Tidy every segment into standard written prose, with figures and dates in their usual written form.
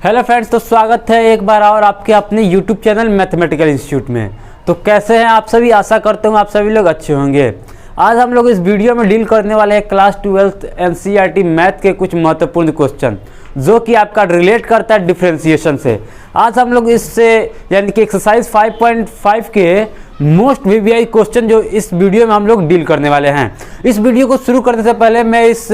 Hello friends, तो स्वागत है एक बार और आपके अपने यूट्यूब चैनल मैथमेटिकल इंस्टीट्यूट में। तो कैसे हैं आप सभी? आशा करते हूँ आप सभी लोग अच्छे होंगे। आज हम लोग इस वीडियो में डील करने वाले हैं क्लास 12 एनसीईआरटी मैथ के कुछ महत्वपूर्ण क्वेश्चन जो कि आपका रिलेट करता है डिफरेंशिएशन से। आज हम लोग इससे यानी कि एक्सरसाइज 5.5 के मोस्ट वीवीआई क्वेश्चन जो इस वीडियो में हम लोग डील करने वाले हैं। इस वीडियो को शुरू करने से पहले मैं इस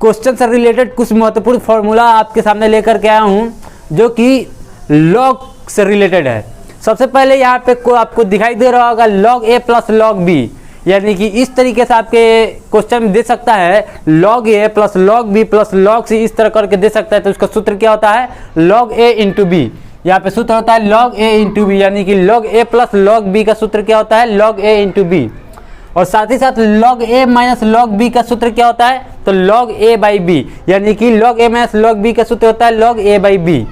क्वेश्चन से रिलेटेड कुछ महत्वपूर्ण फॉर्मूला आपके सामने लेकर के आया हूं जो कि लॉग से रिलेटेड है। सबसे पहले यहाँ पे आपको दिखाई दे रहा होगा log A plus log B, यानी कि इस तरीके से आपके क्वेश्चन में दे सकता है log A plus log B plus log C, इस तरह करके दे सकता है। तो उसका सूत्र क्या होता है? लॉग ए इंटू बी। यहाँ पे सूत्र होता है लॉग ए इंटू बी, यानी कि log A plus log B का सूत्र क्या होता है? लॉग ए इंटू बी। और साथ ही साथ लॉग ए माइनस लॉग बी का सूत्र क्या होता है? तो लॉग ए बाई बी, यानी कि लॉग ए माइनस लॉग बी का सूत्र होता है लॉग ए बाई बी।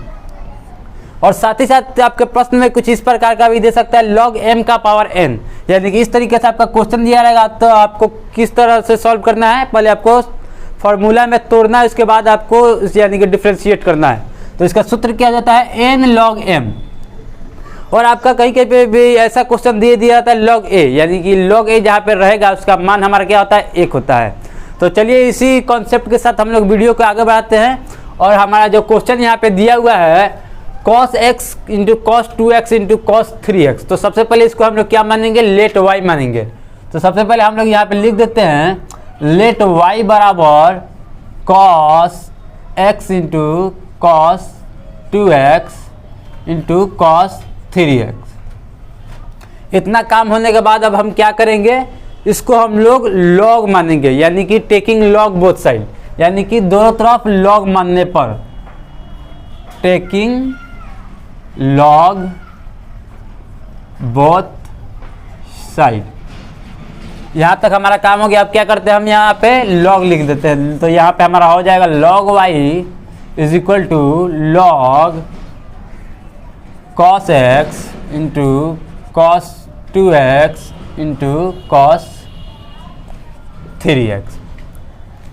और साथ ही साथ आपके प्रश्न में कुछ इस प्रकार का भी दे सकता है लॉग एम का पावर एन, यानी कि इस तरीके से आपका क्वेश्चन दिया रहेगा। तो आपको किस तरह से सॉल्व करना है? पहले आपको फॉर्मूला में तोड़ना है, उसके बाद आपको यानी कि डिफ्रेंशिएट करना है। तो इसका सूत्र क्या जाता है? N log m. और आपका कहीं कहीं पे भी ऐसा क्वेश्चन दिया जाता है लॉग ए, यानी कि लॉग ए जहाँ पे रहेगा उसका मान हमारा क्या होता है? 1 होता है। तो चलिए इसी कॉन्सेप्ट के साथ हम लोग वीडियो को आगे बढ़ाते हैं। और हमारा जो क्वेश्चन यहाँ पे दिया हुआ है cos x into cos 2x into cos 3x, तो सबसे पहले इसको हम लोग क्या मानेंगे? लेट y मानेंगे। तो सबसे पहले हम लोग यहाँ पे लिख देते हैं लेट y बराबर cos x into cos 2x into cos 3x। इतना काम होने के बाद अब हम क्या करेंगे? इसको हम लोग लॉग मानेंगे, यानी कि टेकिंग लॉग बोथ साइड, यानी कि दोनों तरफ लॉग मानने पर टेकिंग लॉग बोथ साइड। यहाँ तक हमारा काम हो गया। अब क्या करते हैं? हम यहाँ पे लॉग लिख देते हैं। तो यहाँ पे हमारा हो जाएगा log y is equal to log cos x into cos 2x into cos 3x।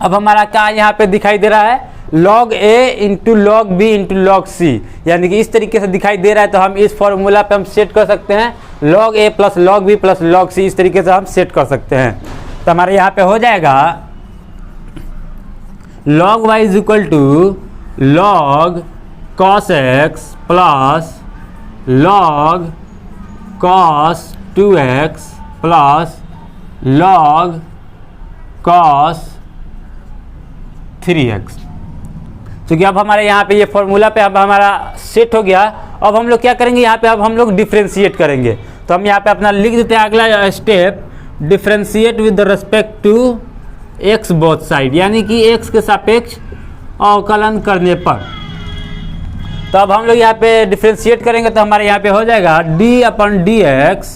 अब हमारा क्या यहाँ पे दिखाई दे रहा है? log a into log b into log c, यानी कि इस तरीके से दिखाई दे रहा है। तो हम इस फॉर्मूला पे हम सेट कर सकते हैं log a plus log b plus log c, इस तरीके से हम सेट कर सकते हैं। तो हमारे यहाँ पे हो जाएगा log y is equal to log cos x plus log cos 2x plus log cos 3x। तो क्या अब हमारे यहाँ पे ये फॉर्मूला पे अब हमारा सेट हो गया। अब हम लोग क्या करेंगे? यहाँ पे अब हम लोग डिफ्रेंशिएट करेंगे। तो हम यहाँ पे अपना लिख देते हैं अगला step, differentiate with respect to x both side, यानी कि x के सापेक्ष अवकलन करने पर। तो अब हम लोग यहाँ पे डिफ्रेंशिएट करेंगे तो हमारे यहाँ पे हो जाएगा d upon D x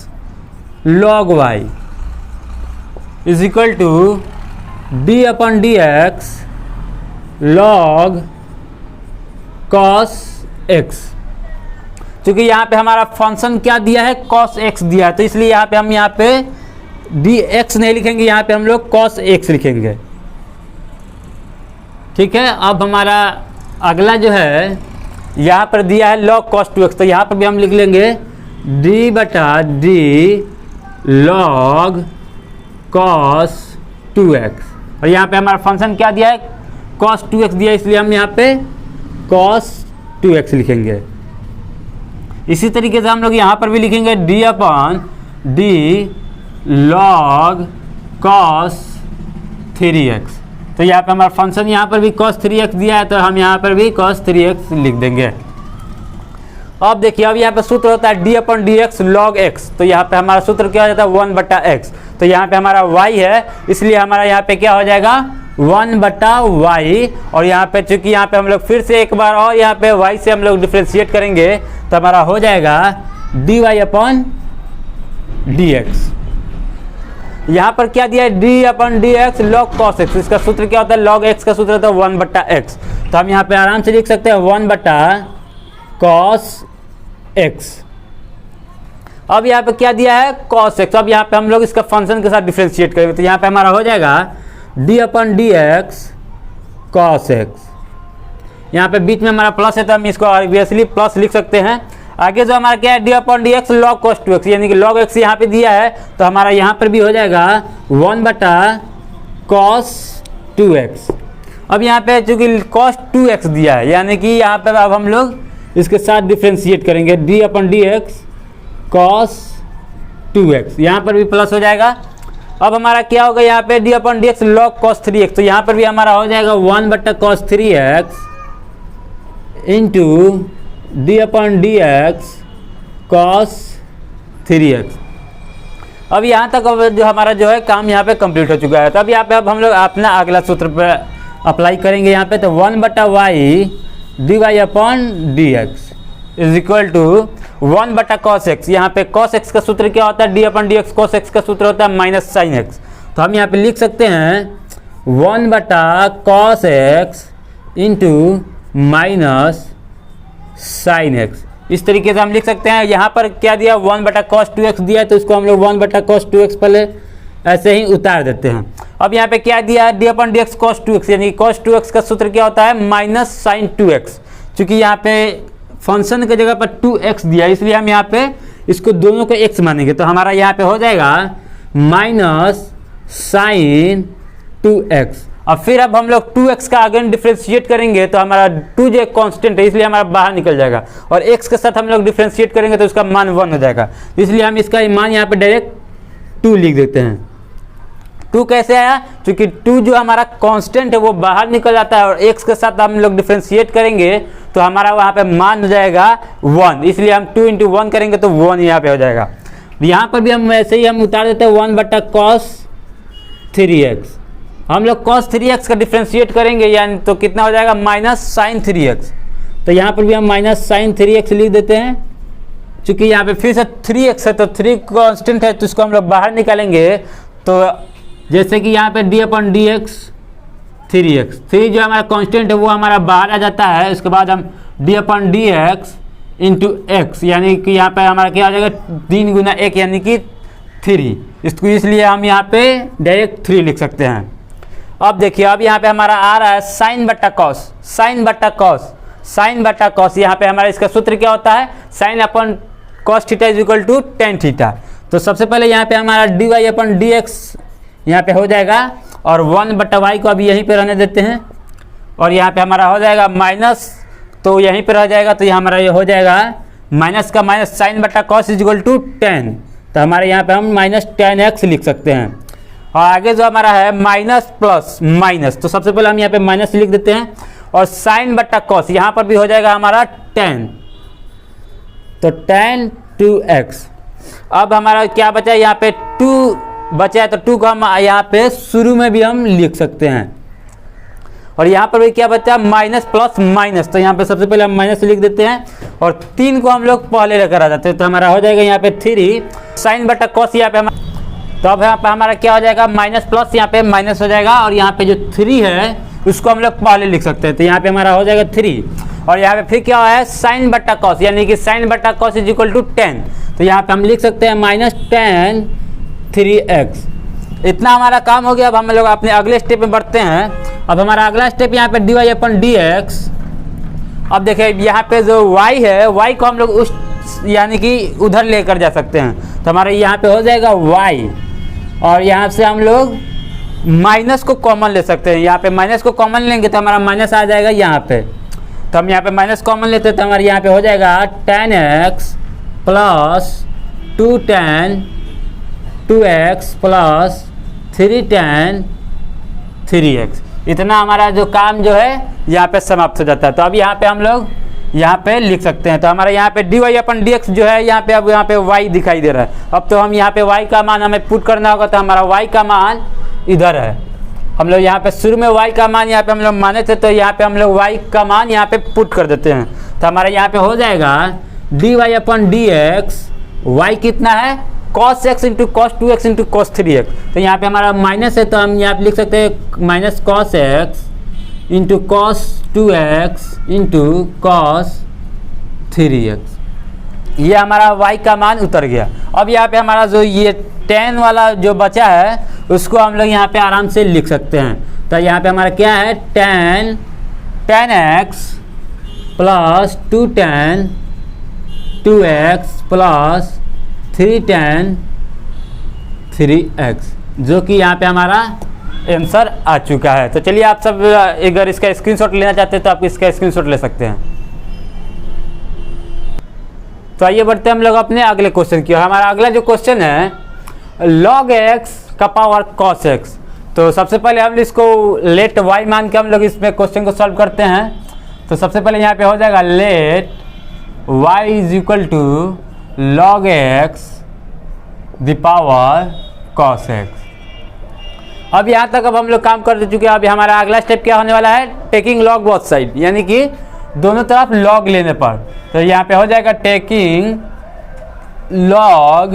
log y is equal to d upon D x log cos x. क्योंकि यहाँ पे हमारा फंक्शन क्या दिया है? कॉस एक्स दिया है, तो इसलिए यहाँ पे हम यहाँ पे डी एक्स नहीं लिखेंगे, यहाँ पे हम लोग कॉस एक्स लिखेंगे। ठीक है। अब हमारा अगला जो है यहाँ पर दिया है log cos 2x, तो यहाँ पर भी हम लिख लेंगे d बटा d log cos 2x। और यहाँ पे हमारा फंक्शन क्या दिया है? cos 2x दिया है, इसलिए हम यहाँ पे cos 2x लिखेंगे। इसी तरीके से हम लोग यहाँ पर भी लिखेंगे d अपन d log cos 3x। तो यहाँ पे हमारा फंक्शन यहाँ पर भी cos 3x दिया है, तो हम यहाँ पर भी cos 3x लिख देंगे। अब देखिए, अब यहाँ पे सूत्र होता है d upon D x log x। तो यहाँ पे हमारा सूत्र क्या हो जाता है? 1 बटा x। तो यहाँ पे हमारा y है, इसलिए हमारा यहाँ पे क्या हो जाएगा? 1 बटा y। और यहाँ पे चूंकि यहाँ पे हम लोग फिर से एक बार और यहाँ पे y से हम लोग डिफ्रेंशिएट करेंगे तो हमारा हो जाएगा dy अपन डी एक्स। यहाँ पर क्या दिया है? d upon D x log cos x। इसका सूत्र क्या होता है? log x का सूत्र होता है 1 बटा x। तो हम यहाँ पे आराम से लिख सकते हैं 1 बटा cos x। अब यहाँ पे क्या दिया है? cos x। अब यहाँ पे हम लोग इसका फंक्शन के साथ डिफ्रेंशिएट करेंगे। तो यहाँ पे हमारा हो जाएगा d upon D x cos x. यहाँ पे बीच में हमारा प्लस है तो हम इसको ऑब्वियसली प्लस लिख सकते हैं। आगे जो हमारा क्या है, D upon d x log cos 2x, यानी कि लॉग एक्स यहाँ पे दिया है तो हमारा यहाँ पर भी हो जाएगा 1/cos 2x। अब यहाँ पे चूंकि cos 2x दिया है, यानी कि यहाँ पे अब हम लोग इसके साथ डिफ्रेंशिएट करेंगे, D upon d x cos 2x, यहाँ पर भी प्लस हो जाएगा। अब हमारा क्या होगा यहाँ पे, D upon d x log cos 3x, तो यहाँ पर भी हमारा हो जाएगा 1/cos 3x into D upon d x cos 3x। अब यहाँ तक अब जो हमारा जो है काम यहाँ पे कंप्लीट हो चुका है। तो अब यहाँ पे अब हम लोग अपना अगला सूत्र पे अप्लाई करेंगे यहाँ पे, तो 1/y d y upon d x is equal to 1/cos x। यहाँ पे cos x का सूत्र क्या होता है, D upon d X cos x का सूत्र होता है माइनस साइन x। तो हम यहाँ पे लिख सकते हैं 1/cos x into minus sine x। इस तरीके से हम लिख सकते हैं। यहाँ पर क्या दिया, 1/cos 2x दिया है तो इसको हम लोग 1/cos 2x पहले ऐसे ही उतार देते हैं। अब यहाँ पे क्या दिया है, D upon d X cos 2x, यानी cos 2x का सूत्र क्या होता है, माइनस साइन 2x। चूँकि यहाँ पे फंक्शन की जगह पर 2x दिया है इसलिए हम यहाँ पे इसको दोनों को x मानेंगे, तो हमारा यहाँ पे हो जाएगा माइनस साइन 2x। अब फिर अब हम लोग 2x का अगेन डिफ्रेंशिएट करेंगे तो हमारा 2 जो कांस्टेंट है इसलिए हमारा बाहर निकल जाएगा, और x के साथ हम लोग डिफ्रेंशिएट करेंगे तो उसका मान 1 हो जाएगा, इसलिए हम इसका मान यहाँ पे डायरेक्ट 2 लिख देते हैं। 2 कैसे आया, क्योंकि 2 जो हमारा कांस्टेंट है वो बाहर निकल जाता है और x के साथ हम लोग डिफ्रेंशिएट करेंगे तो हमारा वहाँ पे मान हो जाएगा 1, इसलिए हम 2 × 1 करेंगे तो 1 यहाँ पे हो जाएगा। यहाँ पर भी हम वैसे ही हम उतार देते हैं 1/cos 3x। हम लोग cos 3x का डिफ्रेंशिएट करेंगे यानी तो कितना हो जाएगा, माइनस साइन 3x। तो यहाँ पर भी हम माइनस साइन 3x लिख देते हैं। चूँकि यहाँ पे फिर से 3x है तो 3 कांस्टेंट है तो इसको हम लोग बाहर निकालेंगे, तो जैसे कि यहाँ पे D upon d x 3x, 3 जो हमारा कांस्टेंट है वो हमारा बाहर आ जाता है। उसके बाद हम D upon d x into x, यानी कि यहाँ पे हमारा क्या आ जाएगा 3 × 1 यानी कि 3। इसको इसलिए हम यहाँ पे डायरेक्ट 3 लिख सकते हैं। अब देखिए अब यहाँ पे हमारा आ रहा है साइन बट्टा कॉस, साइन बट्टा कॉस, साइन बट्टा कॉस। यहाँ पे हमारा इसका सूत्र क्या होता है, sine upon cos theta is equal to tan theta. तो सबसे पहले यहाँ पे हमारा d y upon d x यहाँ पे हो जाएगा, और 1/y को अभी यहीं पे रहने देते हैं, और यहाँ पे हमारा हो जाएगा माइनस, तो यहीं पे रह जाएगा, तो यहाँ हमारा ये हो जाएगा माइनस का माइनस साइन बट्टा कॉस इज इक्वल टू 10। तो हमारे यहाँ पे हम माइनस 10x लिख सकते हैं। और आगे जो हमारा है माइनस प्लस माइनस, तो सबसे पहले हम यहाँ पे माइनस लिख देते हैं, और साइन बट्टा कॉस यहाँ पर भी हो जाएगा हमारा 10, तो 10 2x। अब हमारा क्या बचा है, यहाँ पे 2 बचा है, तो 2 को हम यहाँ पे शुरू में भी हम लिख सकते हैं। और यहाँ पर भी क्या बचा, माइनस प्लस माइनस, तो यहाँ पे सबसे पहले हम माइनस लिख देते हैं, और 3 को हम लोग पहले लेकर आ जाते हैं, तो हमारा हो जाएगा यहाँ पे 3 साइन बटा कॉस यहाँ पे हमारा। तो अब यहाँ पे हमारा क्या हो जाएगा, माइनस प्लस यहाँ पे माइनस हो जाएगा, और यहाँ पे जो 3 है उसको हम लोग पहले लिख सकते हैं, तो यहाँ पे हमारा हो जाएगा 3। और यहाँ पे फिर क्या है, साइन बटा कॉस, यानी कि साइन बटा कॉस इज इक्वल टू 10, तो यहाँ पे हम लिख सकते हैं माइनस 10 3x। इतना हमारा काम हो गया। अब हम लोग अपने अगले स्टेप में बढ़ते हैं। अब हमारा अगला स्टेप यहाँ पे d y upon d x. अब देखिए यहाँ पे जो y है, y को हम लोग उस यानी कि उधर लेकर जा सकते हैं, तो हमारे यहाँ पे हो जाएगा y, और यहाँ से हम लोग माइनस को कॉमन ले सकते हैं। यहाँ पे माइनस को कॉमन लेंगे तो हमारा माइनस आ जाएगा यहाँ पे, तो हम यहाँ पे माइनस कॉमन लेते हैं, तो हमारे यहाँ पे हो जाएगा 10x plus 2tan 2x plus 3tan 3x। इतना हमारा जो काम जो है यहाँ पे समाप्त हो जाता है। तो अब यहाँ पे हम लोग यहाँ पे लिख सकते हैं, तो हमारा यहाँ पे डी वाई अपन डी एक्स जो है यहाँ पे, अब यहाँ पे y दिखाई दे रहा है। अब तो हम यहाँ पे y का मान हमें पुट करना होगा, तो हमारा y का मान इधर है। हम लोग यहाँ पे शुरू में y का मान यहाँ पे हम लोग माने थे, तो यहाँ पे हम लोग y का मान यहाँ पे पुट कर देते हैं, तो हमारा यहाँ पे हो जाएगा डी वाई अपन डी एक्स, वाई कितना है cos x into cos 2x into cos 3x। तो यहाँ पे हमारा माइनस है, तो हम यहाँ पे लिख सकते हैं minus cos x into cos 2x into cos 3x। ये हमारा y का मान उतर गया। अब यहाँ पे हमारा जो ये 10 वाला जो बचा है उसको हम लोग यहाँ पे आराम से लिख सकते हैं। तो यहाँ पे हमारा क्या है, 10 10x plus 2 tan 2x plus 3 tan 3x, जो कि यहाँ पे हमारा आंसर आ चुका है। तो चलिए आप सब अगर इसका स्क्रीनशॉट लेना चाहते हैं तो आप इसका स्क्रीनशॉट ले सकते हैं। तो आइए बढ़ते हैं हम लोग अपने अगले क्वेश्चन की। हमारा अगला जो क्वेश्चन है log x का पावर cos x। तो सबसे पहले हम इसको लेट y मान के हम लोग इसमें क्वेश्चन को सॉल्व करते हैं। तो सबसे पहले यहाँ पे हो जाएगा let y is equal to log x the power cos x। अब यहाँ तक अब हम लोग काम कर चुके हैं। अभी हमारा अगला स्टेप क्या होने वाला है, टेकिंग लॉग बोथ साइड, यानी कि दोनों तरफ लॉग लेने पर। तो यहाँ पे हो जाएगा टेकिंग लॉग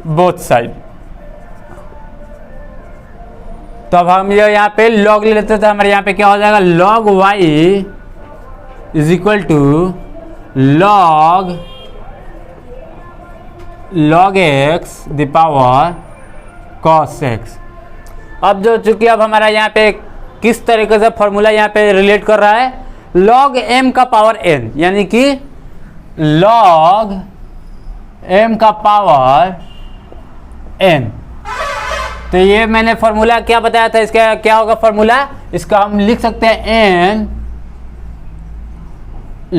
बोथ साइड। तो अब हम यहाँ पे लॉग ले लेते हैं। तो हमारे यहाँ पे क्या हो जाएगा, log y is equal to log x the power cos x। अब जो चूंकि अब हमारा यहाँ पे किस तरीके से फॉर्मूला यहाँ पे रिलेट कर रहा है, log m का पावर n, यानी कि log m का पावर n। तो ये मैंने फॉर्मूला क्या बताया था, इसका क्या होगा फॉर्मूला, इसका हम लिख सकते हैं n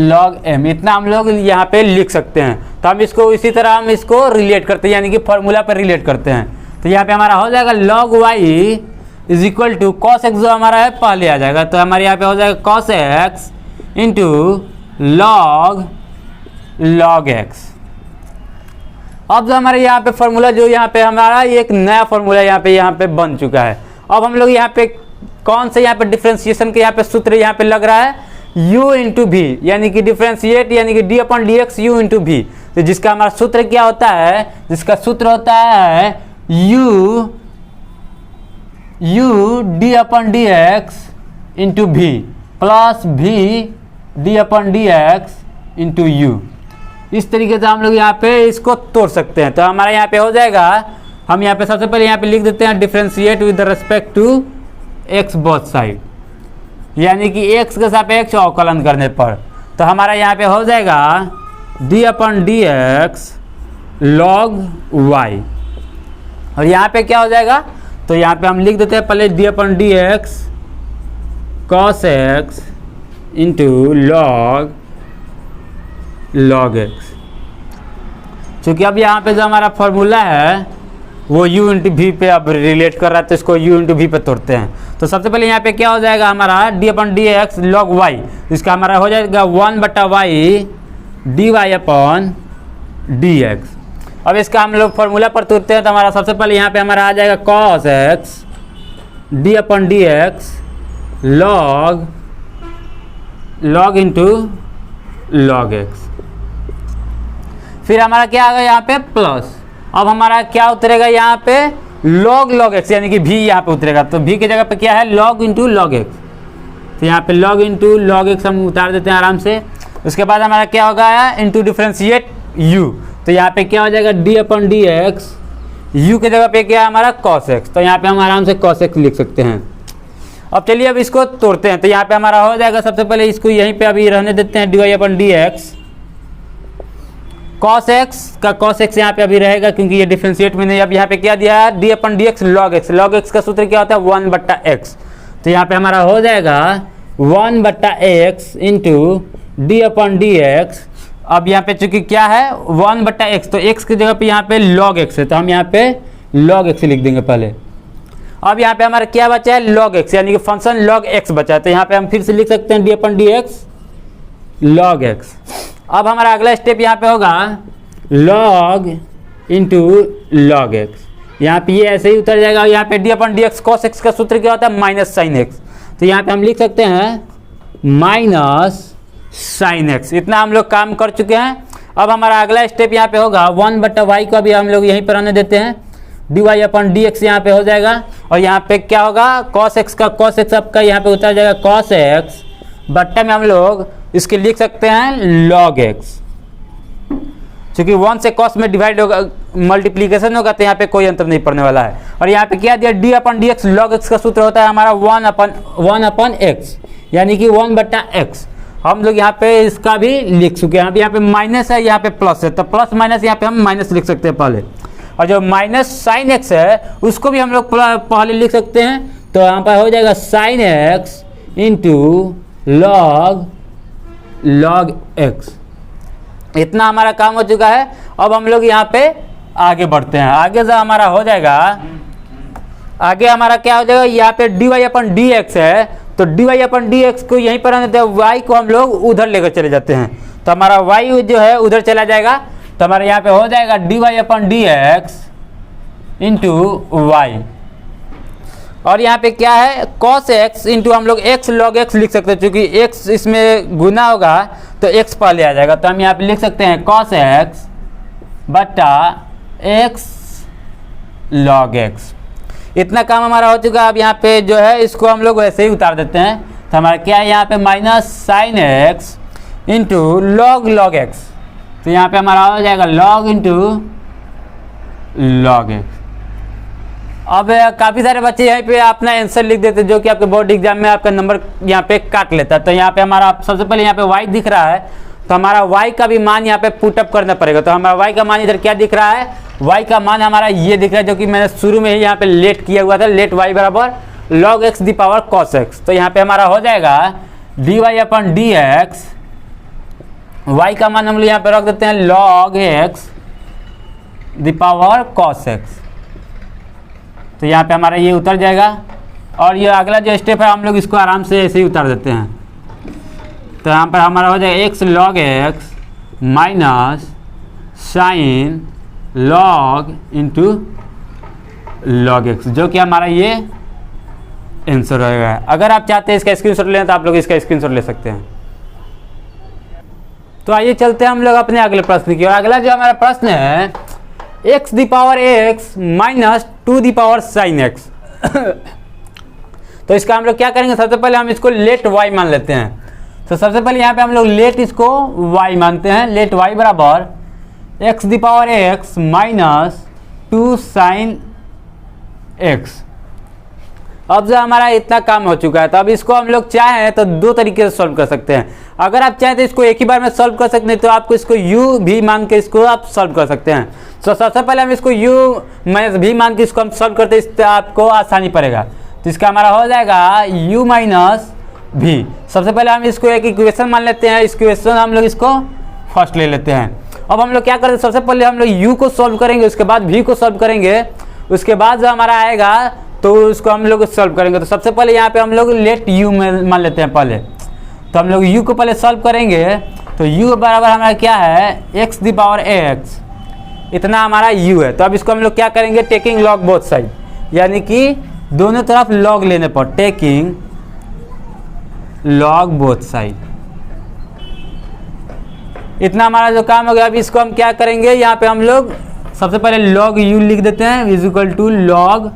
log m, इतना हम लोग यहाँ पे लिख सकते हैं। तो हम इसको इसी तरह हम इसको रिलेट करते हैं, यानी कि फॉर्मूला पर रिलेट करते हैं। तो यहाँ पे हमारा हो जाएगा log y is equal to cos x, जो हमारा है पहले आ जाएगा। तो हमारे यहाँ पे हो जाएगा cos x into log x। अब जो हमारे यहाँ पे फॉर्मूला जो यहाँ पे हमारा एक नया फॉर्मूला यहाँ पे बन चुका है। अब हम लोग यहाँ पे कौन से यहाँ पे डिफ्रेंशिएशन के यहाँ पे सूत्र यहाँ पे लग रहा है, u इंटू भी, यानी कि डिफ्रेंशिएट यानी कि d upon D x u into भी। तो जिसका हमारा सूत्र क्या होता है, जिसका सूत्र होता है u d upon D x into भी प्लस भी d upon D x into you. इस तरीके से हम लोग यहाँ पे इसको तोड़ सकते हैं। तो हमारा यहाँ पे हो जाएगा, हम यहाँ पे सबसे पहले यहाँ पे लिख देते हैं differentiate with respect to x both side, यानी कि x के सापेक्ष अवकलन करने पर। तो हमारा यहाँ पे हो जाएगा d upon D X log y, और यहाँ पे क्या हो जाएगा, तो यहाँ पे हम लिख देते हैं पहले d upon D X cos x into log x। चूँकि अब यहाँ पे जो हमारा फॉर्मूला है वो u इंटू भी पे अब रिलेट कर रहा है, तो इसको u इंटू भी पे तोड़ते हैं। तो सबसे पहले यहाँ पे क्या हो जाएगा हमारा d upon D X log y, इसका हमारा हो जाएगा 1/y dy अपन डी एक्स। अब इसका हम लोग फॉर्मूला पर तोड़ते हैं। तो हमारा सबसे पहले यहाँ पे हमारा आ जाएगा cos x d upon D X log into log x। फिर हमारा क्या आ गया यहाँ पे प्लस। अब हमारा क्या उतरेगा यहाँ पे log x, यानी कि भी यहाँ पे उतरेगा। तो भी की जगह पे क्या है log इंटू log x। तो यहाँ पे log इंटू log x हम उतार देते हैं आराम से। उसके बाद हमारा क्या होगा इंटू डिफ्रेंशिएट u। तो यहाँ पे क्या हो जाएगा d upon D x, u की जगह पे क्या है हमारा cos x। तो यहाँ पे हम आराम से cos x लिख सकते हैं। अब चलिए अब इसको तोड़ते हैं। तो यहाँ पे हमारा हो जाएगा, सबसे पहले इसको यहीं पे अभी रहने देते हैं dy अपन डी एक्स cos x का cos x यहाँ पे अभी रहेगा, क्योंकि ये डिफ्रेंशिएट में नहीं। अब यहाँ पे क्या दिया है d upon D X log x। log x का सूत्र क्या होता है 1/x। तो यहाँ पे हमारा हो जाएगा 1/x into d upon D x. अब यहाँ पे चूंकि क्या है 1/x, तो x की जगह पे यहाँ पे log x है, तो हम यहाँ पे log x लिख देंगे पहले। अब यहाँ पे हमारा क्या बचा है log x, यानी कि फंक्शन log x बचा है। तो यहाँ पे हम फिर से लिख सकते हैं d upon D X log x। अब हमारा अगला स्टेप यहाँ पे होगा log इंटू log x। यहाँ पे ये ऐसे ही उतर जाएगा। यहाँ पे d upon D X cos x का सूत्र क्या होता है माइनस साइन x। तो यहाँ पे हम लिख सकते हैं माइनस साइन x। इतना हम लोग काम कर चुके हैं। अब हमारा अगला स्टेप यहाँ पे होगा 1/y को अभी हम लोग यहीं पर आने देते हैं, dy अपन dx यहाँ पे हो जाएगा। और यहाँ पे क्या होगा cos x का cos x आपका यहाँ पे उतर जाएगा cos x बट्टा में हम लोग इसके लिख सकते हैं log x। क्योंकि 1 से cos में डिवाइड होगा, मल्टीप्लीकेशन होगा, तो यहाँ पे कोई अंतर नहीं पड़ने वाला है। और यहाँ पे क्या दिया d upon D X log x का सूत्र होता है हमारा 1/x, यानी कि 1/x। हम लोग यहाँ पे इसका भी लिख चुके हैं। यहाँ पे माइनस है, यहाँ पे प्लस है, तो प्लस माइनस यहाँ पे हम माइनस लिख सकते हैं पहले। और जो माइनस साइन एक्स है उसको भी हम लोग पहले लिख सकते हैं। तो यहाँ पर हो जाएगा sine x into log x. इतना हमारा काम हो चुका है। अब हम लोग यहाँ पे आगे बढ़ते हैं। आगे जो हमारा हो जाएगा, आगे हमारा क्या हो जाएगा, यहाँ पे डी वाई अपन डी एक्स है, तो डी वाई अपन डी एक्स को यहीं पर देते हैं, वाई को हम लोग उधर लेकर चले जाते हैं, तो हमारा वाई जो है उधर चला जाएगा। तो हमारे यहाँ पे हो जाएगा डी वाई अपन डी एक्स इंटू वाई। और यहाँ पे क्या है, कॉस एक्स इंटू हम लोग एक्स लॉग एक्स लिख सकते हैं, क्योंकि एक्स इसमें गुना होगा तो एक्स पहले आ जाएगा। तो हम यहाँ पे लिख सकते हैं कॉस एक्स बटा एक्स लॉग एक्स। इतना काम हमारा हो चुका है। अब यहाँ पे जो है इसको हम लोग वैसे ही उतार देते हैं। तो हमारा क्या है यहाँ पे minus sine x into log x. तो यहाँ पे हमारा हो जाएगा लॉग इंटू लॉग एक्स। अब काफ़ी सारे बच्चे यहाँ पे अपना आंसर लिख देते हैं, जो कि आपके बोर्ड एग्जाम में आपका नंबर यहाँ पे काट लेता है। तो यहाँ पे हमारा सबसे पहले यहाँ पे y दिख रहा है, तो हमारा y का भी मान यहाँ पे पुटअप करना पड़ेगा। तो हमारा y का मान इधर क्या दिख रहा है, y का मान हमारा ये दिख रहा है, जो कि मैंने शुरू में ही यहाँ पे लेट किया हुआ था, लेट y बराबर log x the power cos x। तो यहाँ पे हमारा हो जाएगा dy अपन डी एक्स, y का मान हम लोग यहाँ पे रख देते हैं log x the power cos x। तो यहाँ पे हमारा ये उतर जाएगा। और ये अगला जो स्टेप है हम लोग इसको आराम से ऐसे ही उतार देते हैं। तो यहाँ पर हमारा हो जाएगा x log x minus sign log into log x, जो कि हमारा ये आंसर रहेगा। अगर आप चाहते हैं इसका स्क्रीनशॉट लें तो आप लोग इसका स्क्रीनशॉट ले सकते हैं। तो आइए चलते हैं हम लोग अपने अगले प्रश्न की। और अगला जो हमारा प्रश्न है x the power x minus two the power sine x. तो इसका हम लोग क्या करेंगे, सबसे पहले हम इसको लेट वाई मान लेते हैं। तो सबसे पहले यहाँ पे हम लोग लेट इसको वाई मानते हैं। लेट वाई बराबर x the power x minus to sine x. अब जो हमारा इतना काम हो चुका है, तो अब इसको हम लोग चाहें तो दो तरीके से सॉल्व कर सकते हैं। अगर आप चाहें तो इसको एक ही बार में सॉल्व कर सकते हैं, तो आपको इसको u भी मान के इसको आप सॉल्व कर सकते हैं। तो सबसे पहले हम इसको u माइनस भी मान के इसको हम सॉल्व करते हैं, इससे आपको आसानी पड़ेगा। तो इसका हमारा हो जाएगा u माइनस भी। सबसे पहले हम इसको एक इक्वेशन मान लेते हैं, इस इक्वेशन हम लोग इसको फर्स्ट ले लेते हैं। अब हम लोग क्या करते हैं, सबसे पहले हम लोग u को सॉल्व करेंगे, उसके बाद v को सॉल्व करेंगे, उसके बाद जो हमारा आएगा तो उसको हम लोग सॉल्व करेंगे। तो सबसे पहले यहाँ पे हम लोग लेट u में मान लेते हैं पहले। तो हम लोग u को पहले सॉल्व करेंगे। तो u बराबर हमारा क्या है, x दी पावर x, इतना हमारा u है। तो अब इसको हम लोग क्या करेंगे, टेकिंग लॉग बोथ साइड, यानी कि दोनों तरफ लॉग लेने पर, टेकिंग लॉग बोथ साइड, इतना हमारा जो काम हो गया। अब इसको हम क्या करेंगे, यहाँ पे हम लोग सबसे पहले लॉग u लिख देते हैं is equal to log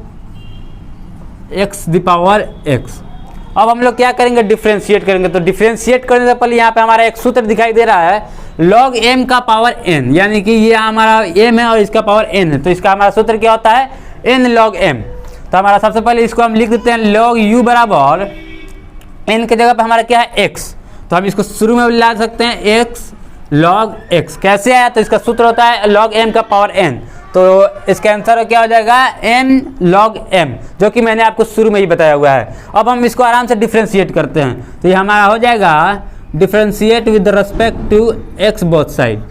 x the power x। अब हम लोग क्या करेंगे, डिफ्रेंशिएट करेंगे। तो डिफ्रेंशिएट करने से पहले यहाँ पे हमारा एक सूत्र दिखाई दे रहा है, log m का पावर n, यानी कि ये हमारा m है और इसका पावर n है। तो इसका हमारा सूत्र क्या होता है, n log m। तो हमारा सबसे पहले इसको हम लिख देते हैं log u बराबर n के जगह पे हमारा क्या है x। तो हम इसको शुरू में ला सकते हैं x log x। कैसे आया, तो इसका सूत्र होता है log m का पावर n। तो इसका आंसर क्या हो जाएगा, n log m, जो कि मैंने आपको शुरू में ही बताया हुआ है। अब हम इसको आराम से डिफ्रेंशिएट करते हैं। तो ये हमारा हो जाएगा differentiate with respect to x both side,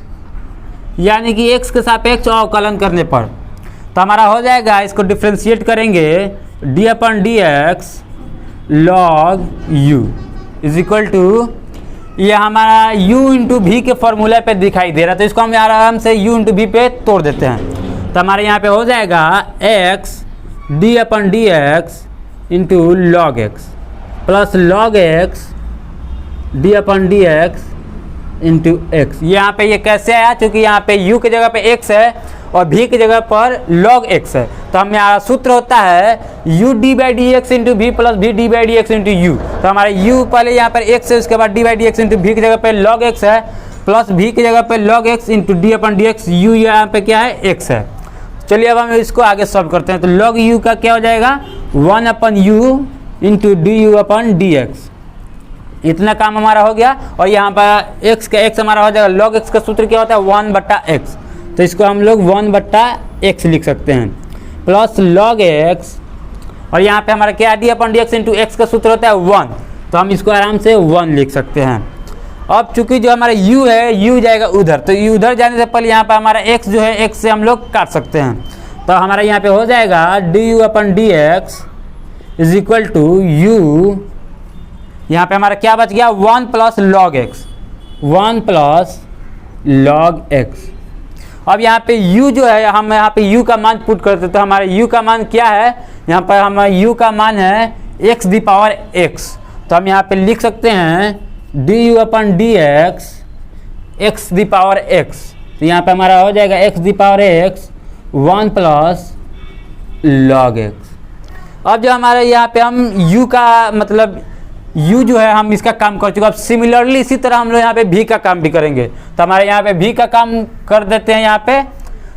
यानी कि x के सापेक्ष अवकलन करने पर। तो हमारा हो जाएगा, इसको डिफ्रेंशिएट करेंगे d upon D x log u is equal to, ये हमारा u इंटू भी के फॉर्मूला पे दिखाई दे रहा है। तो इसको हम आराम से u इंटू भी पे तोड़ देते हैं। तो हमारे यहाँ पे हो जाएगा x D upon D x into log X plus log X D upon D x into X. यहाँ पे ये कैसे आया, क्योंकि यहाँ पे u की जगह पे x है और v की जगह पर log x है। तो हम यहाँ सूत्र होता है u d by d x into v plus v d by d x into u. तो हमारे u पहले यहाँ पर x है, उसके बाद d by d x into v की जगह पे log x है, प्लस v की जगह पे log x into d upon D x, u यहाँ पे क्या है, x है। चलिए अब हम इसको आगे सॉल्व करते हैं। तो log u का क्या हो जाएगा, 1 अपन u into D you upon D x इतना काम हमारा हो गया। और यहाँ पर x का x हमारा हो जाएगा, log x का सूत्र क्या होता है 1/x, तो इसको हम लोग 1/x लिख सकते हैं, प्लस log x, और यहाँ पे हमारा क्या d/dx इंटू x का सूत्र होता है 1, तो हम इसको आराम से 1 लिख सकते हैं। अब चूंकि जो हमारा u है, u जाएगा उधर, तो u उधर जाने से पहले यहाँ पे हमारा x जो है x से हम लोग काट सकते हैं, तो हमारा यहाँ पे हो जाएगा du/dx is equal to u, यहाँ पे हमारा क्या बच गया 1 plus log x, 1 plus log x। अब यहाँ पे u जो है, हम यहाँ पे u का मान पुट करते, तो हमारे u का मान क्या है, यहाँ पर हमारा u का मान है x⁻x, तो हम यहाँ पे लिख सकते हैं du/dx x⁻x, तो यहाँ पे हमारा हो जाएगा x⁻x 1 प्लस log x। अब जो हमारे यहाँ पे हम u का मतलब u जो है हम इसका काम कर चुके हैं। अब सिमिलरली इसी तरह हम लोग यहाँ पे v का काम भी करेंगे, तो हमारे यहाँ पे v का काम कर देते हैं यहाँ पे,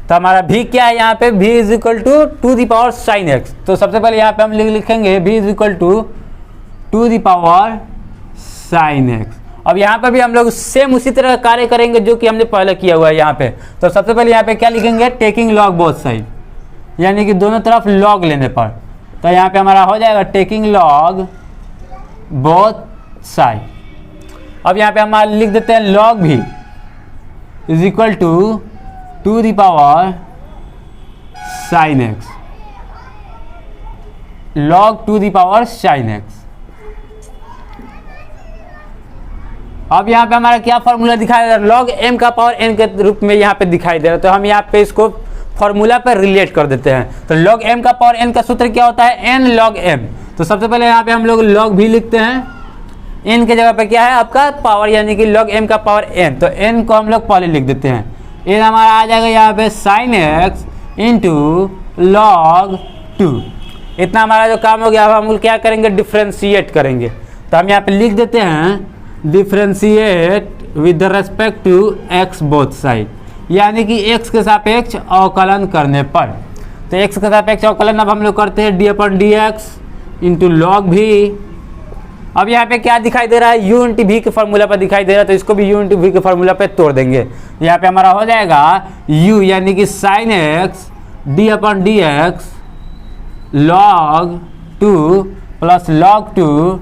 तो हमारा v क्या है यहाँ पे v is equal to the power sine x, तो सबसे पहले यहाँ पे हम लिखेंगे v is equal to the power sine x। अब यहाँ पे भी हम लोग सेम उसी तरह का कार्य करेंगे जो कि हमने पहले किया हुआ है यहाँ पे, तो सबसे पहले यहाँ पे क्या लिखेंगे टेकिंग लॉग बोथ साइड, यानी कि दोनों तरफ लॉग लेने पर, तो यहाँ पे हमारा हो जाएगा टेकिंग लॉग बोथ साइड। अब यहाँ पे हम लिख देते हैं log v is equal to the power sine x, log to the power sine x। अब यहाँ पे हमारा क्या फॉर्मूला दिखाई दे रहा है, log m का पावर n के रूप में यहाँ पे दिखाई दे रहा है, तो हम यहाँ पे इसको फॉर्मूला पर रिलेट कर देते हैं। तो log m का पावर n का सूत्र क्या होता है n log m, तो सबसे पहले यहाँ पे हम लोग log भी लिखते हैं, n के जगह पे क्या है आपका पावर, यानी कि log m का पावर n, तो n को हम लोग पहले लिख देते हैं, n हमारा आ जाएगा यहाँ पे sin x इंटू log 2। इतना हमारा जो काम हो गया, अब हम लोग क्या करेंगे डिफ्रेंशिएट करेंगे, तो हम यहाँ पे लिख देते हैं differentiate with respect to x both side, यानी कि x के सापेक्ष अवकलन करने पर, तो x के सापेक्ष अवकलन अब हम लोग करते हैं d/dx इंटू लॉग भी। अब यहाँ पे क्या दिखाई दे रहा है u इंटू v के फॉर्मूला पर दिखाई दे रहा है, तो इसको भी u इंटू v के फॉर्मूला पे तोड़ देंगे, यहाँ पे हमारा हो जाएगा u यानी कि sin x d/dx log 2 plus log 2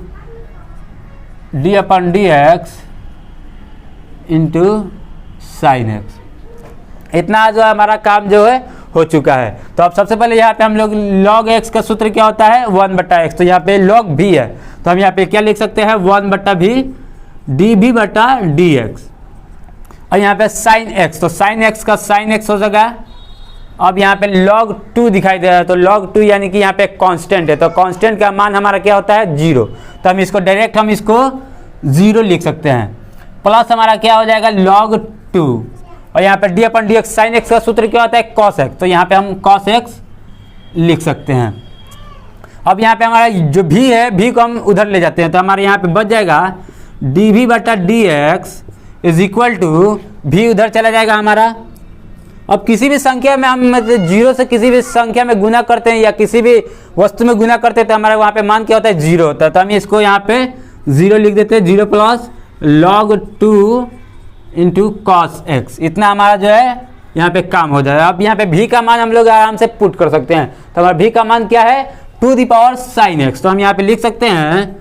d/dx into sine x। इतना जो हमारा काम जो है हो चुका है। तो अब सबसे पहले यहाँ पे हम लोग log x का सूत्र क्या होता है 1/x, तो यहाँ पे log v है, तो हम यहाँ पे क्या लिख सकते हैं 1/v dv/dx, और यहाँ पे sin x, तो sin x का sin x हो जाएगा। अब यहाँ पे log 2 दिखाई दे रहा है, तो log 2 यानी कि यहाँ पे कांस्टेंट है, तो कांस्टेंट का मान हमारा क्या होता है 0, तो हम इसको डायरेक्ट हम इसको 0 लिख सकते हैं, प्लस हमारा क्या हो जाएगा log 2, और यहाँ पे d/dx sin x का सूत्र क्या होता है cos x, तो यहाँ पे हम cos x लिख सकते हैं। अब यहाँ पे हमारा जो v है v को हम उधर ले जाते हैं, तो हमारे यहाँ पे बच जाएगा dv/dx is equal to v उधर चला जाएगा हमारा। अब किसी भी संख्या में हम 0 से किसी भी संख्या में गुना करते हैं या किसी भी वस्तु में गुना करते हैं, तो हमारा वहाँ पे मान क्या होता है 0 होता है, तो हम इसको यहाँ पे 0 लिख देते हैं, 0 plus log 2 into cos x। इतना हमारा जो है यहाँ पे काम हो जाएगा। अब यहाँ पे v का मान हम लोग आराम से पुट कर सकते हैं, तो हमारा v का मान क्या है to the power sine x, तो हम यहाँ पे लिख सकते हैं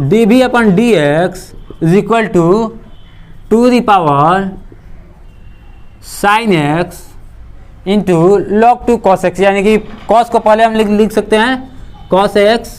dv/dx is equal to the power sine x into log 2 cos x, यानी कि cos को पहले हम लिख सकते हैं cos x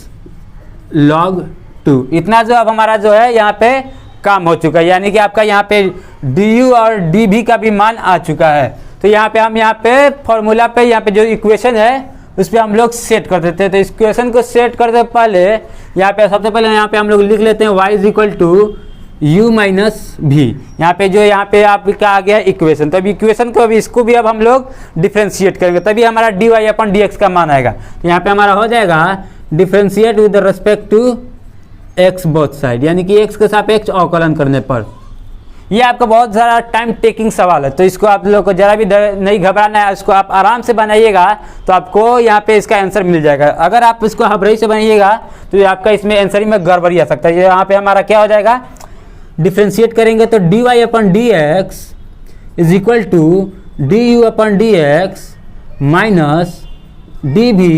log 2। इतना जो अब हमारा जो है यहाँ पे काम हो चुका है, यानी कि आपका यहाँ पे du और dv का भी मान आ चुका है। तो यहाँ पे हम यहाँ पे फॉर्मूला पे यहाँ पे जो इक्वेशन है उस पर हम लोग सेट कर देते हैं। तो इक्वेशन को सेट करते पहले यहाँ पे सबसे पहले यहाँ पे हम लोग लिख लेते हैं y is equal to u minus v, यहाँ पे जो यहाँ पे आपका आ गया इक्वेशन। तो अभी इक्वेशन को अभी इसको भी अब हम लोग डिफ्रेंशिएट करेंगे, तभी हमारा dy/dx का मान आएगा। तो यहाँ पे हमारा हो जाएगा differentiate with respect to x both side, यानी कि x के सापेक्ष अवकलन करने पर, ये आपका बहुत ज़्यादा टाइम टेकिंग सवाल है, तो इसको आप लोग को ज़रा भी नहीं घबराना है। इसको आप आराम से बनाइएगा तो आपको यहाँ पे इसका आंसर मिल जाएगा। अगर आप इसको हबरई से बनाइएगा तो आपका इसमें आंसर में गड़बड़ी आ सकता है। यहाँ पे हमारा क्या हो जाएगा, डिफ्रेंशिएट करेंगे तो dy upon dx is equal to du upon dx minus dv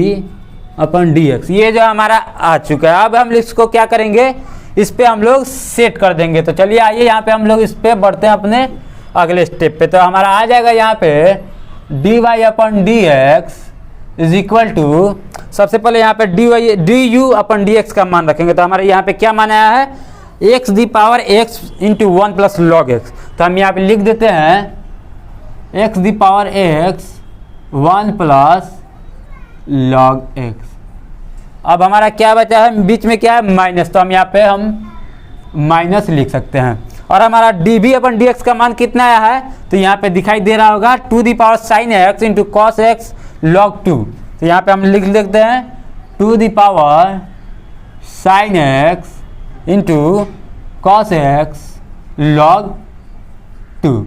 upon dx। ये जो हमारा आ चुका है। अब हम इसको क्या करेंगे, इस पे हम लोग सेट कर देंगे। तो चलिए आइए यहाँ पे हम लोग इस पे बढ़ते हैं अपने अगले स्टेप पे। तो हमारा आ जाएगा यहाँ पे dy upon dx is equal to, सबसे पहले यहाँ पे du अपन dx का मान रखेंगे। तो हमारे यहाँ पे क्या मान आया है, x the power x into 1 plus log x। तो हम यहाँ पे लिख देते हैं x the power x 1 plus log x। अब हमारा क्या बचा है, बीच में क्या है माइनस, तो हम यहाँ पे हम माइनस लिख सकते हैं। और हमारा dv अपन dx का मान कितना आया है, तो यहाँ पे दिखाई दे रहा होगा 2 दी power sine x into cos x log 2। तो यहाँ पे हम लिख देते हैं 2 दी power sine x into cos x log 2,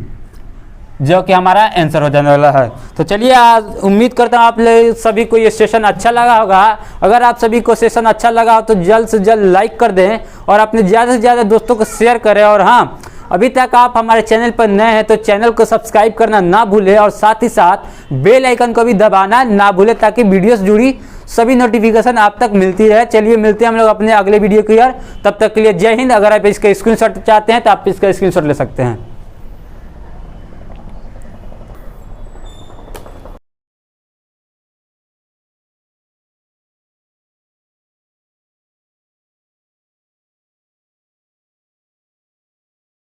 जो कि हमारा आंसर हो जाने वाला है। तो चलिए आज उम्मीद करता हूँ आप लोग सभी को ये सेशन अच्छा लगा होगा। अगर आप सभी को सेशन अच्छा लगा हो तो जल्द से जल्द लाइक कर दें और अपने ज़्यादा से ज़्यादा दोस्तों को शेयर करें। और हाँ, अभी तक आप हमारे चैनल पर नए हैं तो चैनल को सब्सक्राइब करना ना भूलें और साथ ही साथ बेल आइकन को भी दबाना ना भूलें, ताकि वीडियोस जुड़ी सभी नोटिफिकेशन आप तक मिलती रहे। चलिए मिलते हैं हम लोग अपने अगले वीडियो की ओर, तब तक के लिए जय हिंद। अगर आप इसका स्क्रीनशॉट चाहते हैं तो आप इसका स्क्रीनशॉट ले सकते हैं।